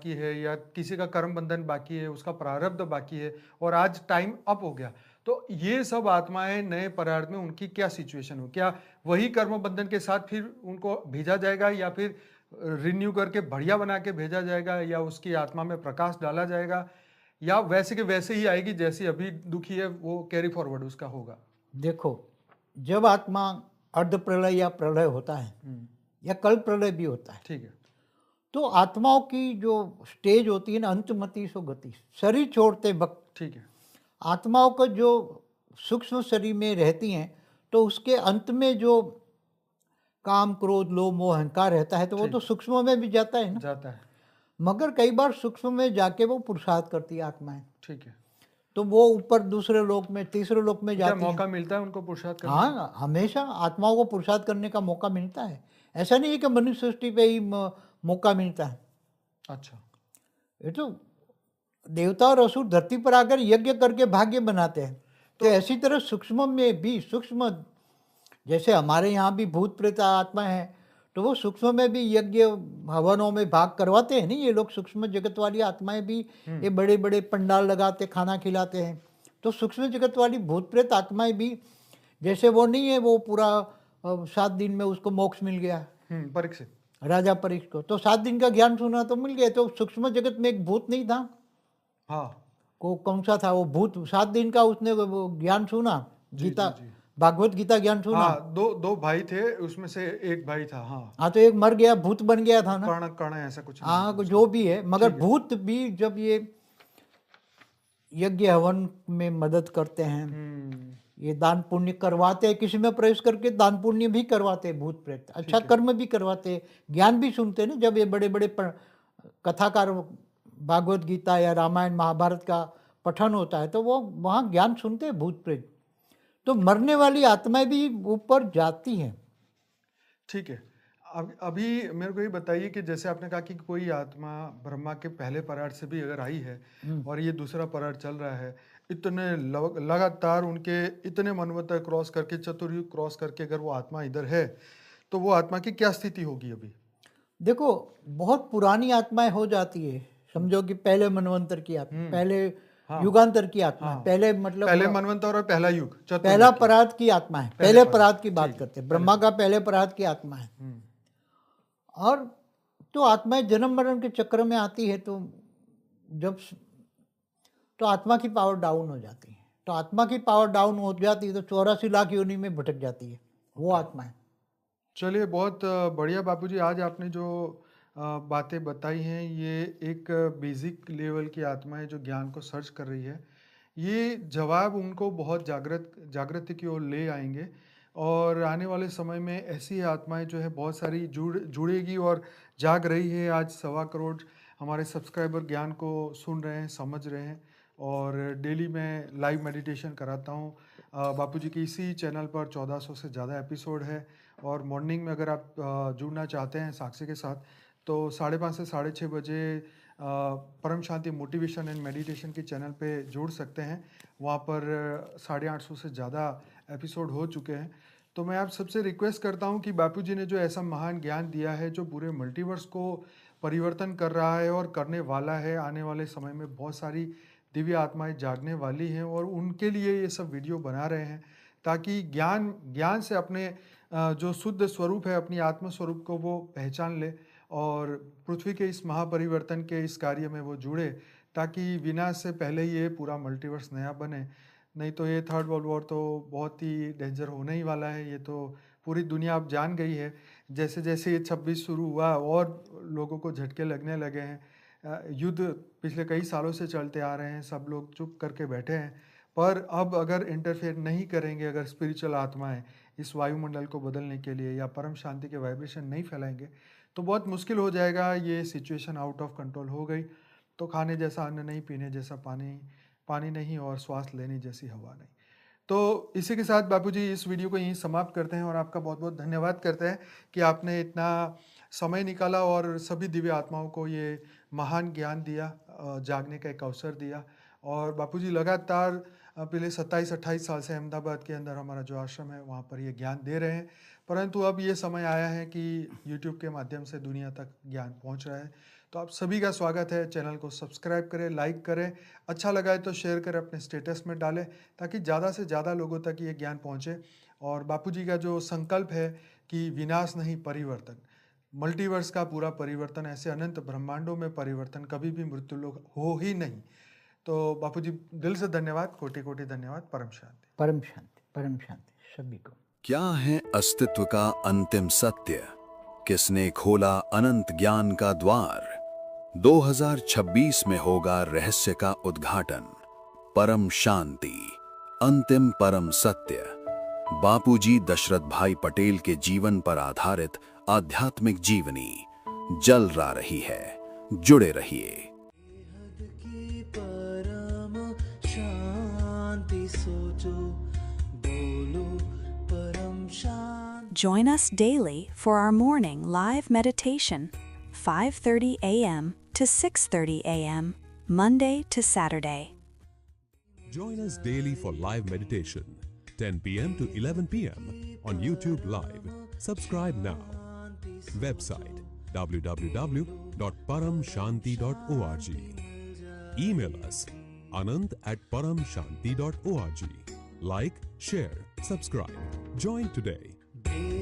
बाकी है या किसी का कर्म बंधन बाकी है, उसका प्रारब्ध बाकी है और आज टाइम अप हो गया। तो ये सब आत्माएं नए परार्थ में उनकी क्या सिचुएशन हो? क्या वही कर्म बंधन के साथ फिर उनको भेजा जाएगा या फिर रिन्यू करके बढ़िया बना के भेजा जाएगा या उसकी आत्मा में प्रकाश डाला जाएगा या वैसे के वैसे ही आएगी जैसी अभी दुखी है वो कैरी फॉरवर्ड उसका होगा? देखो, जब आत्मा अर्ध प्रलय या प्रलय होता है या कल प्रलय भी होता है, ठीक है। तो आत्माओं की जो स्टेज होती है ना, अंतमति सो गति, शरीर छोड़ते वक्त ठीक है। आत्माओं का जो सूक्ष्म शरीर में रहती हैं, तो उसके अंत में जो काम क्रोध लोभ मोह अहंकार रहता है, तो वो ठीक। तो सूक्ष्म में भी जाता है ना। जाता है। मगर कई बार सूक्ष्म में जाके वो पुरुषार्थ करती है आत्माएं, ठीक है। तो वो ऊपर दूसरे लोक में तीसरे लोक में तो क्या जाती हैं। मौका मिलता है उनको पुरुषार्थ करने का? हाँ, हमेशा आत्माओं को पुरुषार्थ करने का मौका मिलता है। ऐसा नहीं है कि मनुष्य सृष्टि पे ही मौका मिलता है। अच्छा। ये तो देवता और असुर धरती पर आकर यज्ञ करके भाग्य बनाते हैं। तो ऐसी तरह सूक्ष्म में भी सूक्ष्म, जैसे हमारे यहाँ भी भूत प्रेत आत्मा है, तो वो सूक्ष्म में भी यज्ञ हवनों में भाग करवाते हैं। नहीं, ये लोग सूक्ष्म जगत वाली आत्माएं भी ये बड़े बड़े पंडाल लगाते, खाना खिलाते हैं। तो सूक्ष्म जगत वाली भूत प्रेत आत्माएं भी, जैसे वो नहीं है वो पूरा 7 दिन में उसको मोक्ष मिल गया परीक्षित। राजा परीक्षित को, तो 7 दिन का ज्ञान सुना तो मिल गया। तो सूक्ष्म जगत में एक भूत नहीं था, हाँ। को कौन सा था वो भूत, 7 दिन का उसने वो ज्ञान सुना, जी गीता जी। भागवत गीता ज्ञान सुना। हाँ, दो भाई थे उसमें से एक भाई था। हाँ। हाँ, तो एक मर गया, भूत बन गया था ना। कर्ण कर्ण ऐसा कुछ नाम था हाँ, उसका। जो भी है, मगर ठीक है। भूत भी जब ये यज्ञ हवन में मदद करते हैं, ये दान पुण्य करवाते हैं, किसी में प्रवेश करके दान पुण्य भी करवाते हैं भूत प्रेत, अच्छा ठीक है। कर्म भी करवाते हैं, ज्ञान भी सुनते हैं ना। जब ये बड़े बड़े कथाकार भागवत गीता या रामायण महाभारत का पठन होता है, तो वो वहाँ ज्ञान सुनते हैं भूत प्रेत। तो मरने वाली आत्माएं भी ऊपर जाती हैं। ठीक है। अब अभी मेरे को ये बताइए कि जैसे आपने कहा कि कोई आत्मा ब्रह्मा के पहले परार्थ से भी अगर आई है और ये दूसरा परार्थ चल रहा है, इतने लगातार उनके इतने मनवंतर क्रॉस करके, चतुर्युग क्रॉस करके अगर वो आत्मा इधर है, तो वो आत्मा की क्या स्थिति होगी अभी? देखो, बहुत पुरानी आत्माएं हो जाती है, समझो कि पहले मनवंतर की आत्मा, पहले युगांतर की आत्मा, पहले मतलब पहले मनवंतर और पहला युग, पहला परार्थ की आत्मा है, पहले परार्थ की बात ठीक है, करते हैं, ब्रह्मा का पहले परार्थ की आत्मा है। और तो आत्माएं जन्म मरण के चक्र में आती है, तो जब तो आत्मा की पावर डाउन हो जाती है। तो आत्मा की पावर डाउन हो जाती है तो 84 लाख योनि में भटक जाती है वो आत्मा है। चलिए, बहुत बढ़िया बापूजी, आज आपने जो बातें बताई हैं, ये एक बेसिक लेवल की आत्मा है जो ज्ञान को सर्च कर रही है। ये जवाब उनको बहुत जागृति की ओर ले आएंगे और आने वाले समय में ऐसी आत्माएं जो है बहुत सारी जुड़ेगी और जाग रही है। आज 1.25 करोड़ हमारे सब्सक्राइबर ज्ञान को सुन रहे हैं, समझ रहे हैं और डेली मैं लाइव मेडिटेशन कराता हूँ। बापूजी की इसी चैनल पर 1400 से ज़्यादा एपिसोड है और मॉर्निंग में अगर आप जुड़ना चाहते हैं साक्षी के साथ तो 5:30 से 6:30 बजे परम शांति मोटिवेशन एंड मेडिटेशन के चैनल पे जुड़ सकते हैं। वहाँ पर 850 से ज़्यादा एपिसोड हो चुके हैं। तो मैं आप सबसे रिक्वेस्ट करता हूँ कि बापूजी ने जो ऐसा महान ज्ञान दिया है जो पूरे मल्टीवर्स को परिवर्तन कर रहा है और करने वाला है, आने वाले समय में बहुत सारी दिव्य आत्माएं जागने वाली हैं और उनके लिए ये सब वीडियो बना रहे हैं ताकि ज्ञान से अपने जो शुद्ध स्वरूप है, अपनी आत्म स्वरूप को वो पहचान ले और पृथ्वी के इस महापरिवर्तन के इस कार्य में वो जुड़े ताकि विनाश से पहले ही ये पूरा मल्टीवर्स नया बने। नहीं तो ये थर्ड वर्ल्ड वॉर तो बहुत ही डेंजर होने ही वाला है। ये तो पूरी दुनिया अब जान गई है। जैसे जैसे ये 26 शुरू हुआ और लोगों को झटके लगने लगे हैं। युद्ध पिछले कई सालों से चलते आ रहे हैं, सब लोग चुप करके बैठे हैं, पर अब अगर इंटरफेयर नहीं करेंगे, अगर स्पिरिचुअल आत्माएं इस वायुमंडल को बदलने के लिए या परम शांति के वाइब्रेशन नहीं फैलाएंगे तो बहुत मुश्किल हो जाएगा। ये सिचुएशन आउट ऑफ कंट्रोल हो गई तो खाने जैसा अन्न नहीं, पीने जैसा पानी नहीं और श्वास लेने जैसी हवा नहीं। तो इसी के साथ बापूजी इस वीडियो को यहीं समाप्त करते हैं और आपका बहुत बहुत धन्यवाद करते हैं कि आपने इतना समय निकाला और सभी दिव्य आत्माओं को ये महान ज्ञान दिया, जागने का एक अवसर दिया। और बापूजी लगातार पिछले 27-28 साल से अहमदाबाद के अंदर हमारा जो आश्रम है वहाँ पर ये ज्ञान दे रहे हैं, परंतु अब ये समय आया है कि यूट्यूब के माध्यम से दुनिया तक ज्ञान पहुँच रहा है। तो आप सभी का स्वागत है। चैनल को सब्सक्राइब करें, लाइक करें, अच्छा लगा है तो शेयर करें, अपने स्टेटस में डालें ताकि ज़्यादा से ज़्यादा लोगों तक ये ज्ञान पहुँचे। और बापूजी का जो संकल्प है कि विनाश नहीं परिवर्तन, मल्टीवर्स का पूरा परिवर्तन, ऐसे अनंत ब्रह्मांडों में परिवर्तन, कभी भी मृत्यु लोक हो ही नहीं। तो बापूजी दिल से धन्यवाद, कोटि कोटि धन्यवाद। परम शांति। परम शांति सभी को। क्या है अस्तित्व का अंतिम सत्य? किसने खोला अनंत ज्ञान का द्वार? 2026 में होगा रहस्य का उद्घाटन। परम शांति, अंतिम परम सत्य। बापूजी दशरथ भाई पटेल के जीवन पर आधारित आध्यात्मिक जीवनी जल रा रही है। जुड़े रहिए। Join us daily for our morning live meditation, 5:30 a.m. to 6:30 a.m., Monday to Saturday. Join us daily for live meditation, 10 p.m. to 11 p.m. on YouTube Live. Subscribe now. Website www.paramshanti.org. Email us anant@paramshanti.org. Like, share, subscribe. Join today.